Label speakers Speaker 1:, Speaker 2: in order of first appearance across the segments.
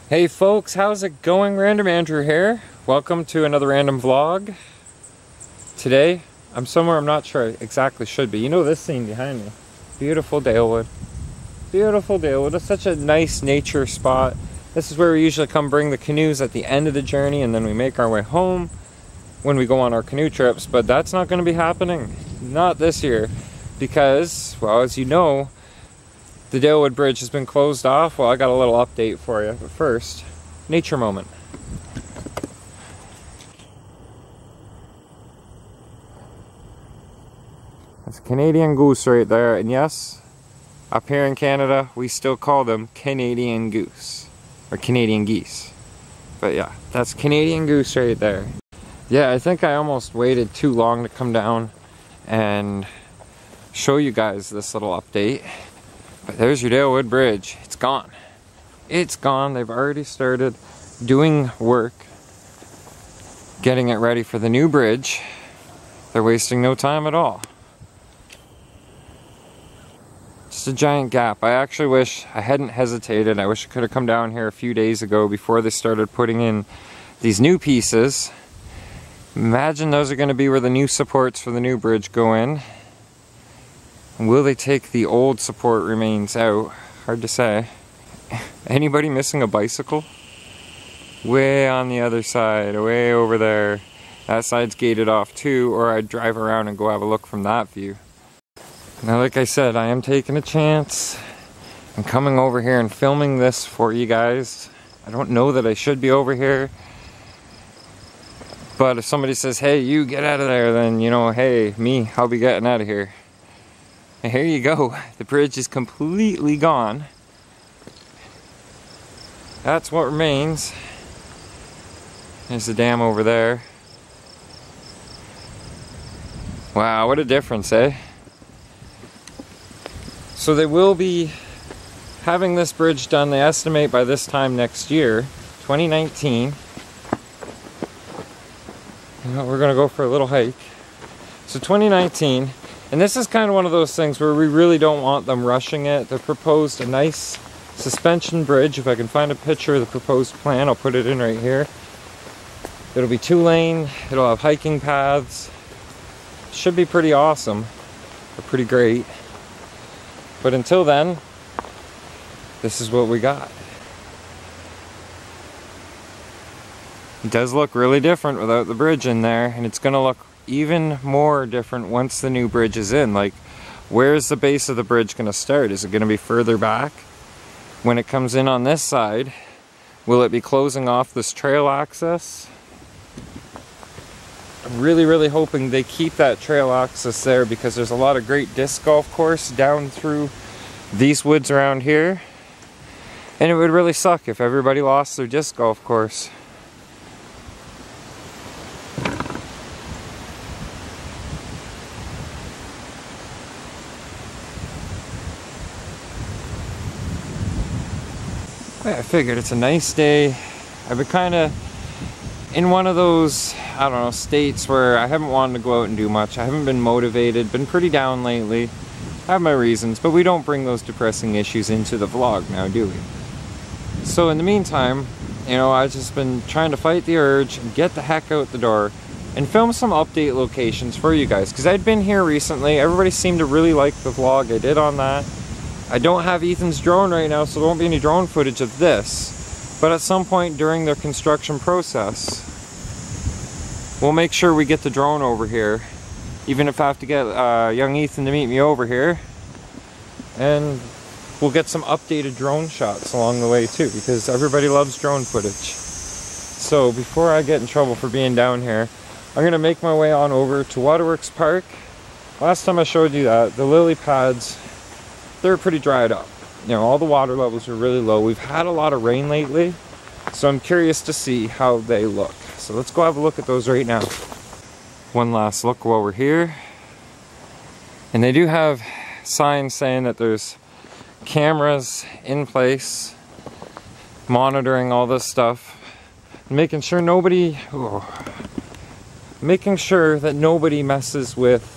Speaker 1: Hey folks, how's it going? Random Andrew here. Welcome to another random vlog. Today, I'm somewhere I'm not sure I exactly should be. You know this scene behind me. Beautiful Dalewood. Beautiful Dalewood. It's such a nice nature spot. This is where we usually come bring the canoes at the end of the journey, and then we make our way home when we go on our canoe trips. But that's not going to be happening. Not this year. Because, well, as you know, the Dalewood Bridge has been closed off. Well, I got a little update for you. But first, nature moment. That's a Canadian goose right there. And yes, up here in Canada, we still call them Canadian goose. Or Canadian geese. But yeah, that's Canadian goose right there. Yeah, I think I almost waited too long to come down and show you guys this little update. But there's your Dalewood Bridge. It's gone. It's gone. They've already started doing work, getting it ready for the new bridge. They're wasting no time at all. Just a giant gap. I actually wish I hadn't hesitated. I wish I could have come down here a few days ago before they started putting in these new pieces. Imagine those are going to be where the new supports for the new bridge go in. Will they take the old support remains out? Hard to say. Anybody missing a bicycle? Way on the other side, way over there. That side's gated off too, or I'd drive around and go have a look from that view. Now, like I said, I am taking a chance. I'm coming over here and filming this for you guys. I don't know that I should be over here. But if somebody says, hey, you get out of there, then, you know, hey, me, I'll be getting out of here. And here you go. The bridge is completely gone. That's what remains. There's the dam over there. Wow, what a difference, eh? So they will be having this bridge done, they estimate, by this time next year, 2019. You know, we're gonna go for a little hike. So 2019. And this is kind of one of those things where we really don't want them rushing it. They've proposed a nice suspension bridge. If I can find a picture of the proposed plan, I'll put it in right here. It'll be 2-lane, it'll have hiking paths. Should be pretty awesome, or pretty great. But until then, this is what we got. It does look really different without the bridge in there, and it's gonna look even more different once the new bridge is in. Like, where's the base of the bridge going to start? Is it going to be further back? When it comes in on this side, will it be closing off this trail access? I'm really hoping they keep that trail access there, because there's a lot of great disc golf course down through these woods around here. And it would really suck if everybody lost their disc golf course. I figured it's a nice day. I've been kind of in one of those, I don't know, states where I haven't wanted to go out and do much. I haven't been motivated, been pretty down lately. I have my reasons, but we don't bring those depressing issues into the vlog now, do we? So in the meantime, you know, I've just been trying to fight the urge and get the heck out the door and film some update locations for you guys. Because I'd been here recently. Everybody seemed to really like the vlog I did on that. I don't have Ethan's drone right now, so there won't be any drone footage of this. But at some point during their construction process, we'll make sure we get the drone over here. Even if I have to get young Ethan to meet me over here. And we'll get some updated drone shots along the way too, because everybody loves drone footage. So before I get in trouble for being down here, I'm going to make my way on over to Waterworks Park. Last time I showed you that, the lily pads, they're pretty dried up. You know, all the water levels are really low. We've had a lot of rain lately, so I'm curious to see how they look. So let's go have a look at those right now. One last look while we're here. And they do have signs saying that there's cameras in place monitoring all this stuff, making sure that nobody messes with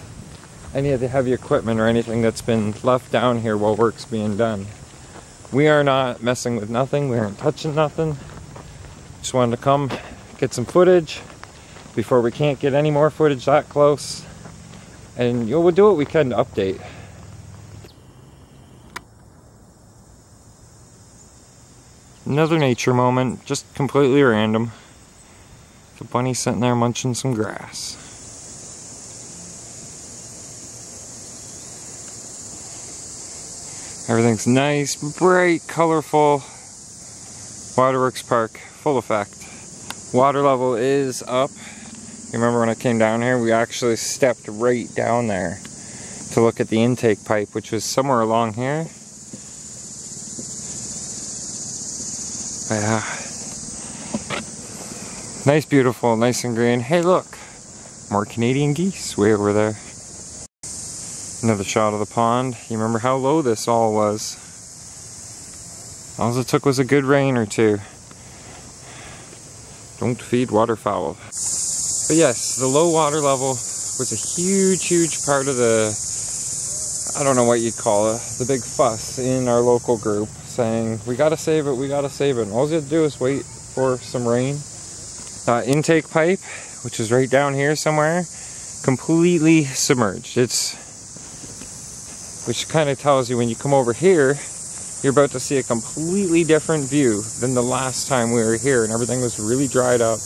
Speaker 1: any of the heavy equipment or anything that's been left down here while work's being done. We are not messing with nothing. We aren't touching nothing. Just wanted to come get some footage before we can't get any more footage that close. And we'll do what we can to update. Another nature moment, just completely random. The bunny sitting there munching some grass. Everything's nice, bright, colorful. Waterworks Park, full effect. Water level is up. You remember when I came down here, we actually stepped right down there to look at the intake pipe, which was somewhere along here. But yeah. Nice, beautiful, nice and green. Hey look, more Canadian geese way over there. Another shot of the pond. You remember how low this all was. All it took was a good rain or two. Don't feed waterfowl. But yes, the low water level was a huge part of the, I don't know what you'd call it, the big fuss in our local group saying, we gotta save it, we gotta save it. And all you have to do is wait for some rain. Intake pipe, which is right down here somewhere, completely submerged. Which kind of tells you when you come over here, you're about to see a completely different view than the last time we were here, and everything was really dried up,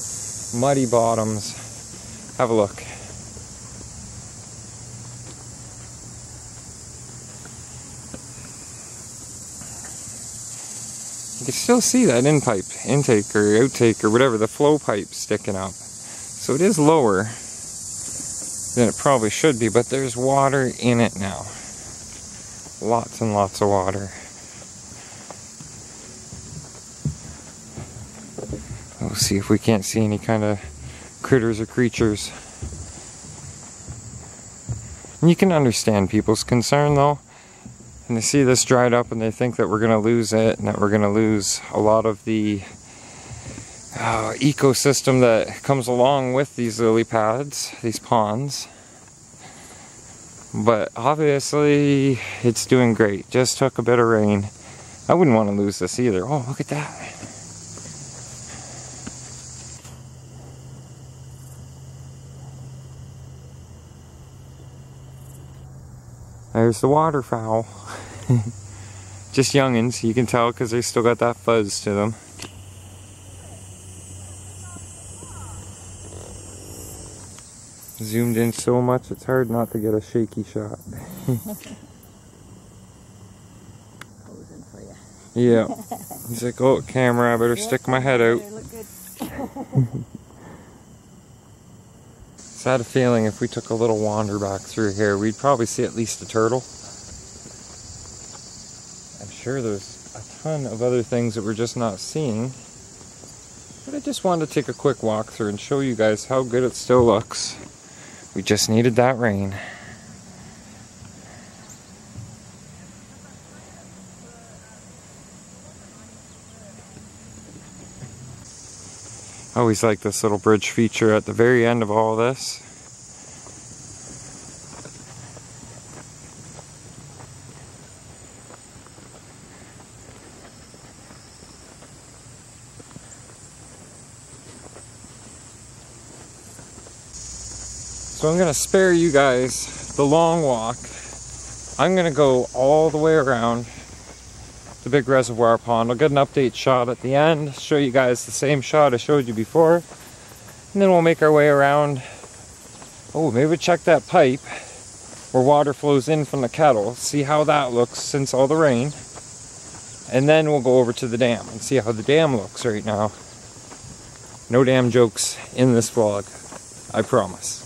Speaker 1: muddy bottoms. Have a look. You can still see that intake or outtake or whatever, the flow pipe sticking up. So it is lower than it probably should be, but there's water in it now. Lots and lots of water. We'll see if we can't see any kind of critters or creatures. And you can understand people's concern though. And they see this dried up and they think that we're going to lose it and that we're going to lose a lot of the ecosystem that comes along with these lily pads, these ponds. But obviously it's doing great. Just took a bit of rain. I wouldn't want to lose this either. Oh, look at that. There's the waterfowl. Just youngins, you can tell because they still got that fuzz to them. Zoomed in so much it's hard not to get a shaky shot.
Speaker 2: Posing for you.
Speaker 1: Yeah. He's like, oh, camera, I better stick my head out.
Speaker 2: Look good.
Speaker 1: So I had a feeling if we took a little wander back through here, we'd probably see at least a turtle. I'm sure there's a ton of other things that we're just not seeing. But I just wanted to take a quick walk through and show you guys how good it still looks. We just needed that rain. I always like this little bridge feature at the very end of all this. So I'm gonna spare you guys the long walk. I'm gonna go all the way around the big reservoir pond. I'll get an update shot at the end, show you guys the same shot I showed you before, and then we'll make our way around. Oh, maybe we'll check that pipe where water flows in from the kettle, see how that looks since all the rain, and then we'll go over to the dam and see how the dam looks right now. No damn jokes in this vlog, I promise.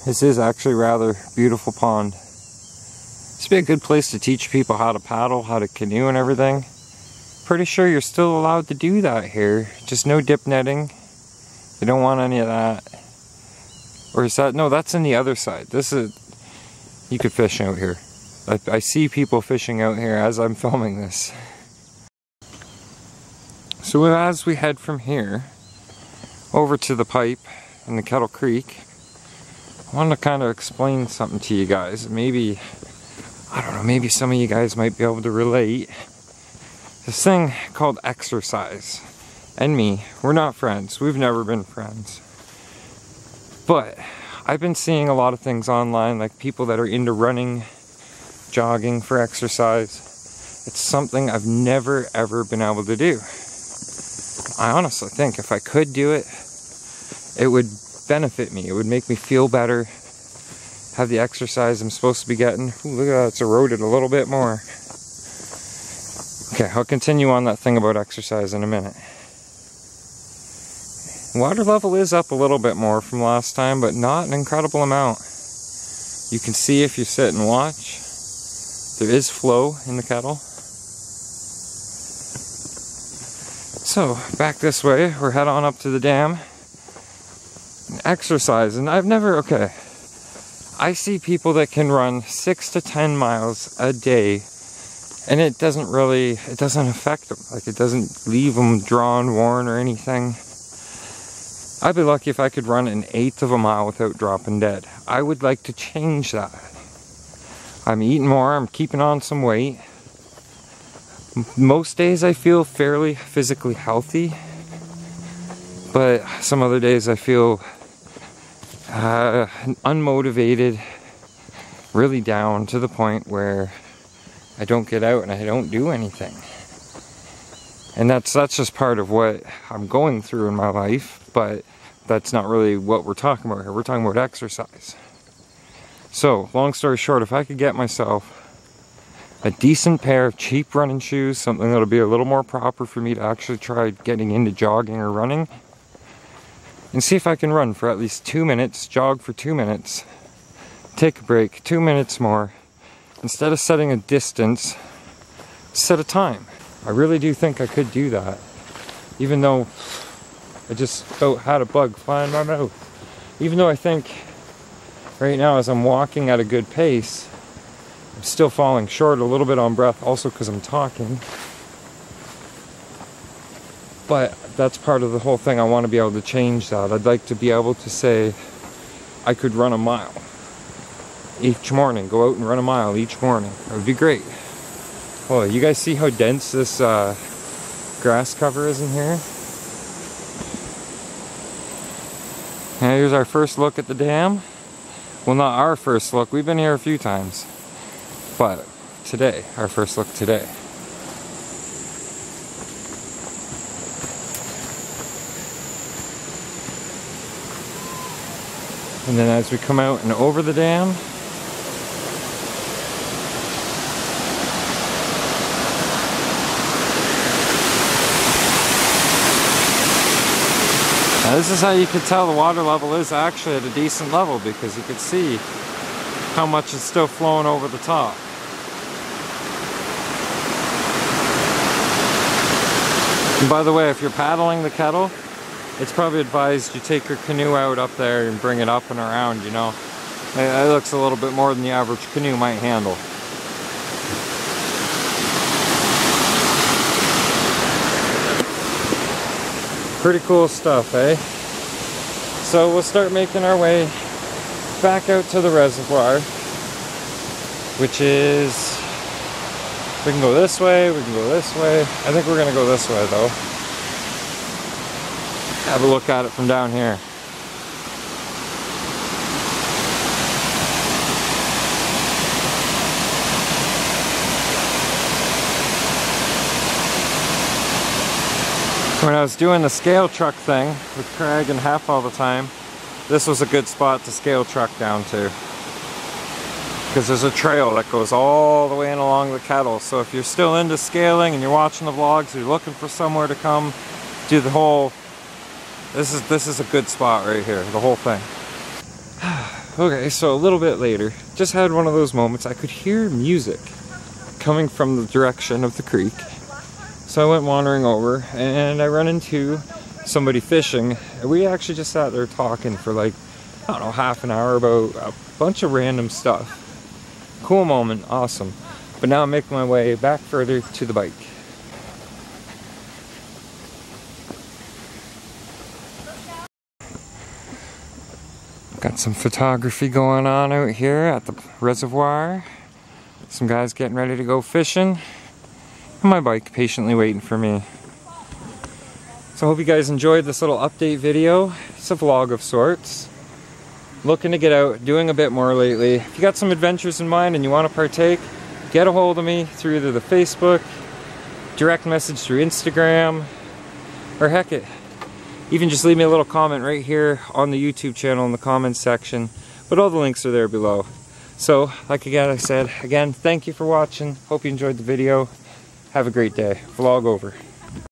Speaker 1: This is actually a rather beautiful pond. This would be a good place to teach people how to paddle, how to canoe and everything. Pretty sure you're still allowed to do that here. Just no dip netting. You don't want any of that. Or is that, no, that's on the other side. This is, you could fish out here. I see people fishing out here as I'm filming this. So as we head from here over to the pipe in the Kettle Creek, I wanted to kind of explain something to you guys. Maybe, I don't know, maybe some of you guys might be able to relate. This thing called exercise. And me, we're not friends. We've never been friends. But I've been seeing a lot of things online, like people that are into running, jogging for exercise. It's something I've never ever been able to do. I honestly think if I could do it, it would benefit me. It would make me feel better, have the exercise I'm supposed to be getting. Ooh, look at that, it's eroded a little bit more. Okay, I'll continue on that thing about exercise in a minute. Water level is up a little bit more from last time, but not an incredible amount. You can see if you sit and watch, there is flow in the kettle. So, back this way, we're heading on up to the dam. Exercise, and I've never, okay, I see people that can run 6 to 10 miles a day, and it doesn't affect them. Like, it doesn't leave them drawn, worn, or anything. I'd be lucky if I could run 1/8 of a mile without dropping dead. I would like to change that. I'm eating more, I'm keeping on some weight. Most days I feel fairly physically healthy, but some other days I feel unmotivated, really down to the point where I don't get out and I don't do anything. And that's just part of what I'm going through in my life, but that's not really what we're talking about here. We're talking about exercise. So, long story short, if I could get myself a decent pair of cheap running shoes, something that'll be a little more proper for me to actually try getting into jogging or running, and see if I can run for at least 2 minutes, jog for 2 minutes, take a break, 2 minutes more. Instead of setting a distance, set a time. I really do think I could do that, even though I just about had a bug fly in my mouth. Even though I think right now as I'm walking at a good pace, I'm still falling short a little bit on breath, also because I'm talking. But that's part of the whole thing. I want to be able to change that. I'd like to be able to say I could run a mile each morning, go out and run a mile each morning. That would be great. Oh, you guys see how dense this grass cover is in here? And here's our first look at the dam. Well, not our first look. We've been here a few times. But today, our first look today. And then as we come out and over the dam, now this is how you can tell the water level is actually at a decent level, because you can see how much is still flowing over the top. And by the way, if you're paddling the kettle, it's probably advised you take your canoe out up there and bring it up and around, you know. It looks a little bit more than the average canoe might handle. Pretty cool stuff, eh? So we'll start making our way back out to the reservoir, which is, we can go this way, we can go this way. I think we're gonna go this way though. Have a look at it from down here. When I was doing the scale truck thing with Craig and Hef all the time, this was a good spot to scale truck down to, because there's a trail that goes all the way in along the kettle. So if you're still into scaling and you're watching the vlogs, you're looking for somewhere to come do the whole, this is a good spot right here, the whole thing. Okay, so a little bit later, just had one of those moments. I could hear music coming from the direction of the creek. So I went wandering over and I run into somebody fishing. We actually just sat there talking for like, I don't know, half an hour about a bunch of random stuff. Cool moment, awesome. But now I'm making my way back further to the bike. Got some photography going on out here at the reservoir. Some guys getting ready to go fishing. And my bike patiently waiting for me. So I hope you guys enjoyed this little update video. It's a vlog of sorts. Looking to get out, doing a bit more lately. If you got some adventures in mind and you want to partake, get a hold of me through either the Facebook, direct message through Instagram, or heck it, even just leave me a little comment right here on the YouTube channel in the comments section. But all the links are there below. So, like I said, again, thank you for watching. Hope you enjoyed the video. Have a great day. Vlog over.